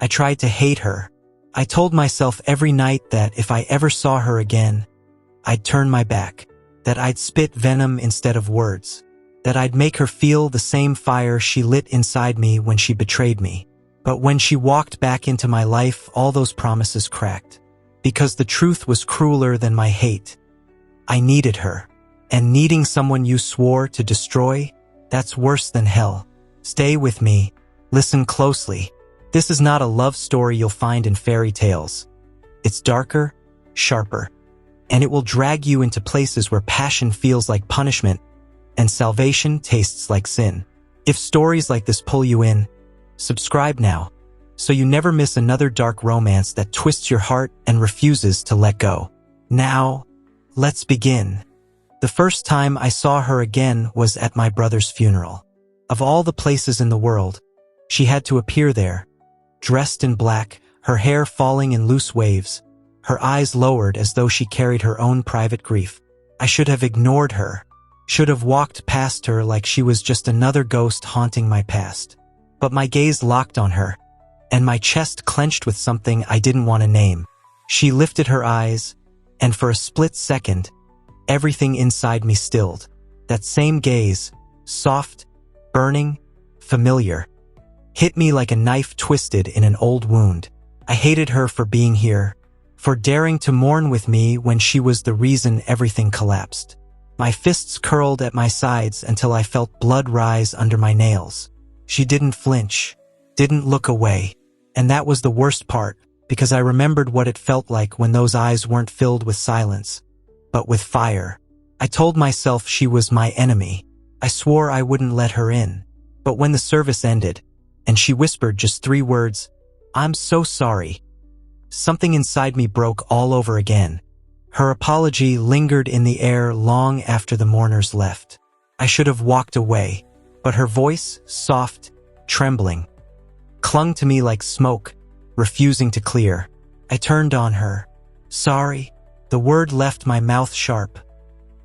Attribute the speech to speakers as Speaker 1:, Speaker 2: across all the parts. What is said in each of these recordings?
Speaker 1: I tried to hate her. I told myself every night that if I ever saw her again, I'd turn my back, that I'd spit venom instead of words, that I'd make her feel the same fire she lit inside me when she betrayed me. But when she walked back into my life, all those promises cracked. Because the truth was crueler than my hate. I needed her. And needing someone you swore to destroy, that's worse than hell. Stay with me. Listen closely. This is not a love story you'll find in fairy tales. It's darker, sharper, and it will drag you into places where passion feels like punishment and salvation tastes like sin. If stories like this pull you in, subscribe now, so you never miss another dark romance that twists your heart and refuses to let go. Now, let's begin. The first time I saw her again was at my brother's funeral. Of all the places in the world, she had to appear there, dressed in black, her hair falling in loose waves, her eyes lowered as though she carried her own private grief. I should have ignored her, should have walked past her like she was just another ghost haunting my past. But my gaze locked on her, and my chest clenched with something I didn't want to name. She lifted her eyes, and for a split second, everything inside me stilled. That same gaze, soft, burning, familiar, hit me like a knife twisted in an old wound. I hated her for being here, for daring to mourn with me when she was the reason everything collapsed. My fists curled at my sides until I felt blood rise under my nails. She didn't flinch, didn't look away, and that was the worst part, because I remembered what it felt like when those eyes weren't filled with silence, but with fire. I told myself she was my enemy. I swore I wouldn't let her in. But when the service ended, and she whispered just 3 words, "I'm so sorry," something inside me broke all over again. Her apology lingered in the air long after the mourners left. I should have walked away, but her voice, soft, trembling, clung to me like smoke, refusing to clear. I turned on her. "Sorry." The word left my mouth sharp,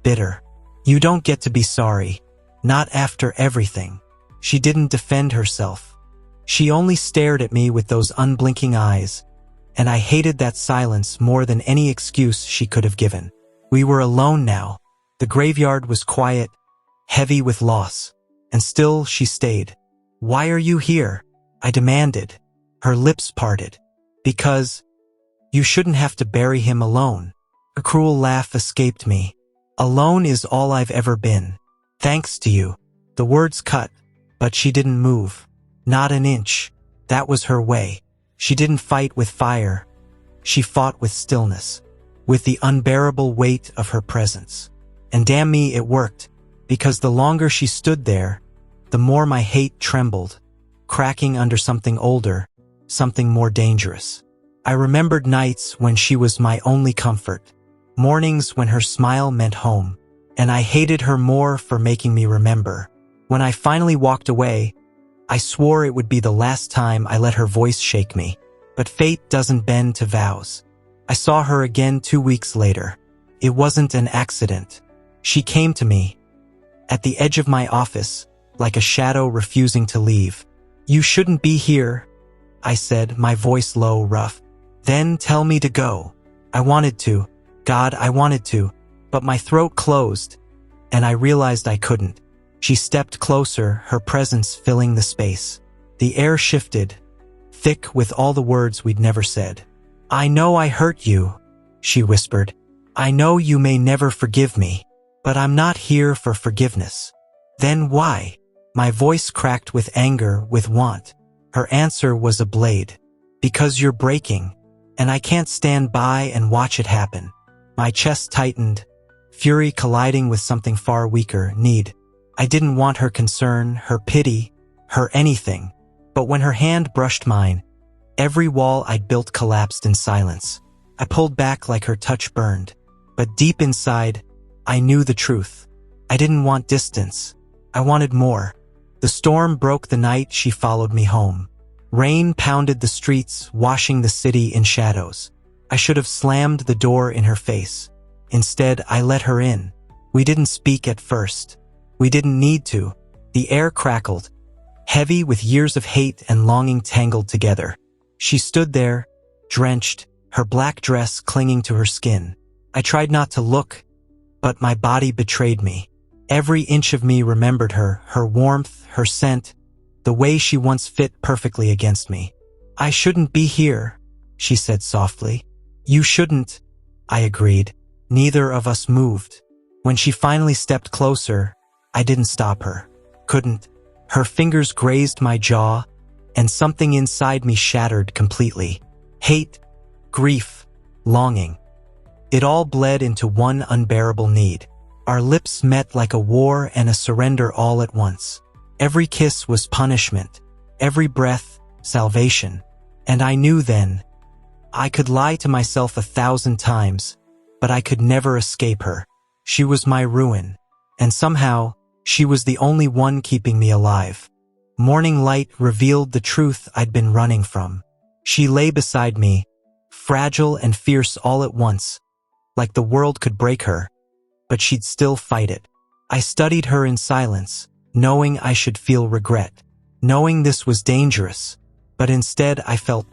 Speaker 1: bitter. "You don't get to be sorry. Not after everything." She didn't defend herself. She only stared at me with those unblinking eyes, and I hated that silence more than any excuse she could have given. We were alone now. The graveyard was quiet, heavy with loss, and still she stayed. "Why are you here?" I demanded. Her lips parted. "Because you shouldn't have to bury him alone." A cruel laugh escaped me. "Alone is all I've ever been. Thanks to you." The words cut, but she didn't move. Not an inch. That was her way. She didn't fight with fire. She fought with stillness, with the unbearable weight of her presence. And damn me, it worked, because the longer she stood there, the more my hate trembled, cracking under something older, something more dangerous. I remembered nights when she was my only comfort, mornings when her smile meant home, and I hated her more for making me remember. When I finally walked away, I swore it would be the last time I let her voice shake me. But fate doesn't bend to vows. I saw her again 2 weeks later. It wasn't an accident. She came to me, at the edge of my office, like a shadow refusing to leave. "You shouldn't be here," I said, my voice low, rough. "Then tell me to go." I wanted to. God, I wanted to. But my throat closed, and I realized I couldn't. She stepped closer, her presence filling the space. The air shifted, thick with all the words we'd never said. "I know I hurt you," she whispered. "I know you may never forgive me, but I'm not here for forgiveness." "Then why?" My voice cracked with anger, with want. Her answer was a blade. "Because you're breaking, and I can't stand by and watch it happen." My chest tightened, fury colliding with something far weaker, need. I didn't want her concern, her pity, her anything. But when her hand brushed mine, every wall I'd built collapsed in silence. I pulled back like her touch burned. But deep inside, I knew the truth. I didn't want distance. I wanted more. The storm broke the night she followed me home. Rain pounded the streets, washing the city in shadows. I should have slammed the door in her face. Instead, I let her in. We didn't speak at first. We didn't need to. The air crackled, heavy with years of hate and longing tangled together. She stood there, drenched, her black dress clinging to her skin. I tried not to look, but my body betrayed me. Every inch of me remembered her warmth, her scent, the way she once fit perfectly against me. "I shouldn't be here," she said softly. "You shouldn't," I agreed. Neither of us moved. When she finally stepped closer, I didn't stop her. Couldn't. Her fingers grazed my jaw, and something inside me shattered completely. Hate, grief, longing. It all bled into one unbearable need. Our lips met like a war and a surrender all at once. Every kiss was punishment, every breath, salvation. And I knew then, I could lie to myself 1,000 times, but I could never escape her. She was my ruin, and somehow, she was the only one keeping me alive. Morning light revealed the truth I'd been running from. She lay beside me, fragile and fierce all at once, like the world could break her, but she'd still fight it. I studied her in silence, knowing I should feel regret, knowing this was dangerous, but instead I felt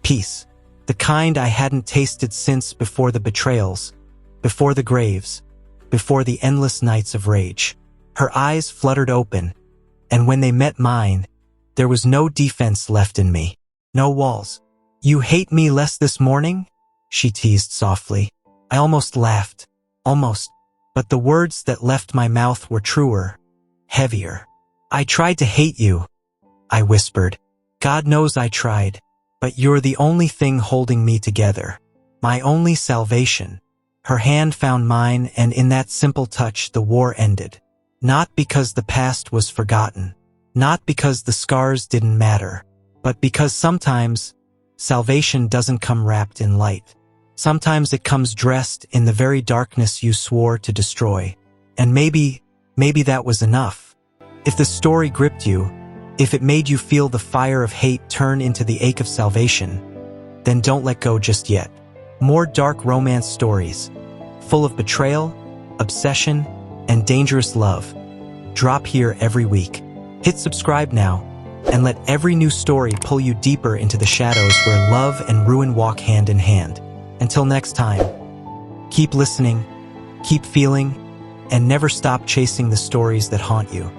Speaker 1: peace, the kind I hadn't tasted since before the betrayals, before the graves, before the endless nights of rage. Her eyes fluttered open, and when they met mine, there was no defense left in me, no walls. "You hate me less this morning?" she teased softly. I almost laughed, almost, but the words that left my mouth were truer, heavier. "I tried to hate you," I whispered. "God knows I tried, but you're the only thing holding me together, my only salvation." Her hand found mine, and in that simple touch the war ended. Not because the past was forgotten, not because the scars didn't matter, but because sometimes salvation doesn't come wrapped in light. Sometimes it comes dressed in the very darkness you swore to destroy. And maybe that was enough. If the story gripped you, if it made you feel the fire of hate turn into the ache of salvation, then don't let go just yet. More dark romance stories, full of betrayal, obsession, and dangerous love, drop here every week. Hit subscribe now, and let every new story pull you deeper into the shadows where love and ruin walk hand in hand. Until next time, keep listening, keep feeling, and never stop chasing the stories that haunt you.